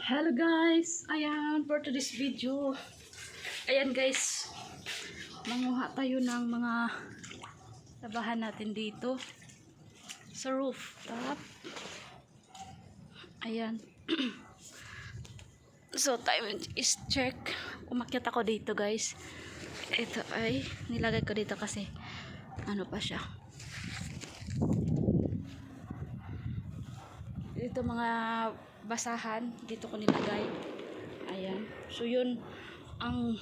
Hello guys, ayan for today's video. Ayan guys, manguha tayo ng mga labahan natin dito sa rooftop. Ayan. So time is check. Umakyat ako dito guys. Ito ay nilagay ko dito kasi ano pa siya. Ito mga basahan dito ko nilagay. Ayan. So yun ang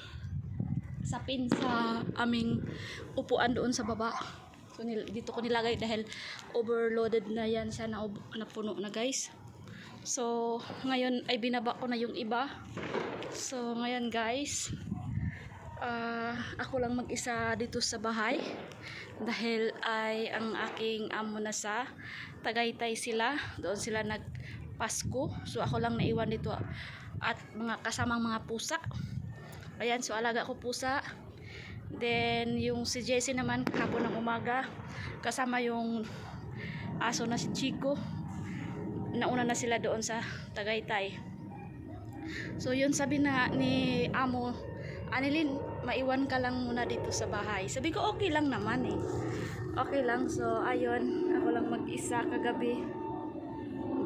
sapin sa aming upuan doon sa baba. So dito ko nilagay dahil overloaded na yan, sana napuno na guys. So ngayon ay binaba ko na yung iba. So ngayon guys, ako lang mag-isa dito sa bahay dahil ay ang aking amo na sa Tagaytay sila, doon sila nagpasko. So ako lang naiwan dito at mga kasamang mga pusa. Ayan, so alaga ko pusa. Then yung si Jessie naman kahapon ng umaga kasama yung aso na si Chico. Nauna na sila doon sa Tagaytay. So yun, sabi na ni amo, Anilin, maiwan ka lang muna dito sa bahay. Sabi ko okay lang naman eh. Okay lang. So ayun, ako lang mag-isa kagabi.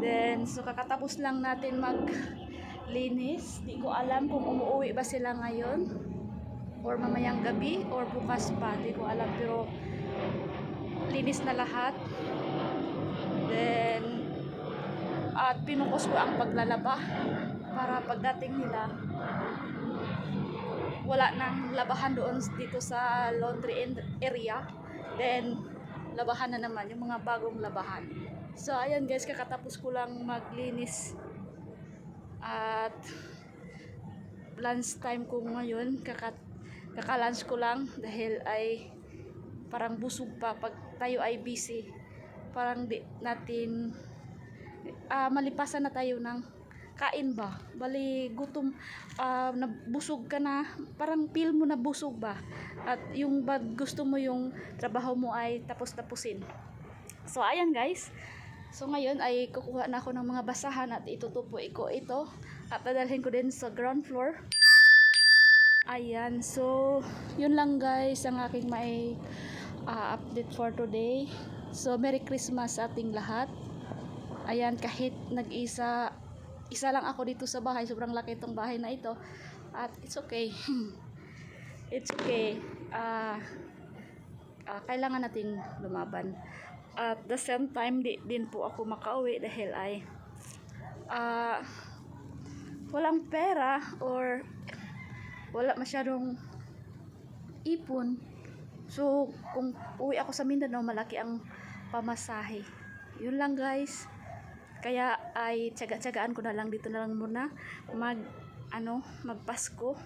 Then so kakatapos lang natin maglinis. Di ko alam kung umuwi ba sila ngayon or mamayang gabi or bukas pa. Di ko alam, pero linis na lahat. Then at pinukos ko ang paglalaba para pagdating nila wala nang labahan doon dito sa laundry area. Then labahan na naman yung mga bagong labahan. So ayan guys, kakatapos ko lang maglinis at lunch time ko ngayon. Kaka-lunch ko lang dahil ay parang busog pa pag tayo ay busy. Parang di natin malipasan na tayo ng kain ba, bali gutom, nabusog ka na, parang feel mo na busog ba, at yung gusto mo yung trabaho mo ay tapusin. So ayan guys, so ngayon ay kukuha na ako ng mga basahan at itutupo ko ito at dadalhin ko din sa ground floor. Ayan, so yun lang guys ang aking may update for today. So Merry Christmas sa ating lahat. Ayan, kahit isa lang ako dito sa bahay, sobrang laki itong bahay na ito, at it's okay. It's okay. Kailangan nating lumaban. At the same time, din po ako makauwi dahil ay walang pera or wala masyadong ipon. So kung uwi ako sa Mindanao, malaki ang pamasahe. Yun lang guys. Kaya ay tsaga-tsagaan ko na lang dito na lang muna magpasko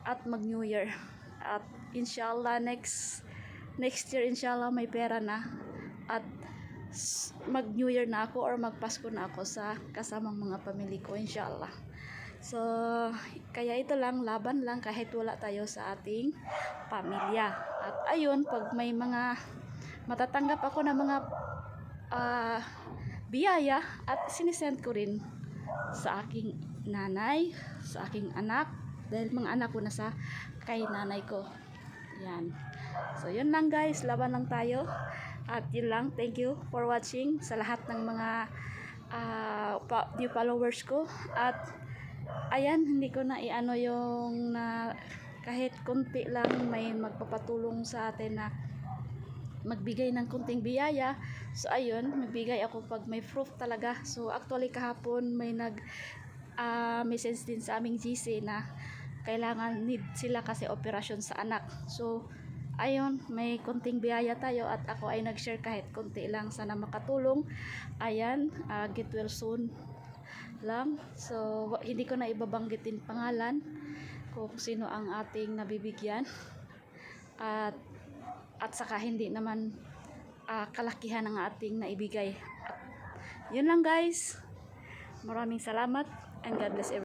at mag New Year. At inshallah next year inshallah may pera na at mag New Year na ako or magpasko na ako sa kasamang mga pamilya ko inshallah. So kaya ito lang, laban lang kahit wala tayo sa ating pamilya. At ayun, pag may mga matatanggap ako ng mga biyaya at sinisend ko rin sa aking nanay, sa aking anak, dahil mga anak ko na sa kay nanay ko. Yan. So yun lang guys, laban lang tayo. At yun lang, thank you for watching sa lahat ng mga new followers ko. At ayan, hindi ko na iano yung na kahit konti lang may magpapatulong sa atin na magbigay ng kunting biyaya. So ayun, magbigay ako pag may proof talaga. So actually kahapon may message din sa aming GC na kailangan need sila kasi operasyon sa anak. So ayun, may kunting biyaya tayo at ako ay nag-share kahit kunti lang, sana makatulong. Ayan, get well soon lang. So hindi ko na ibabanggitin pangalan kung sino ang ating nabibigyan at saka hindi naman kalakihan ng ating naibigay. At yun lang guys, maraming salamat and God bless everyone.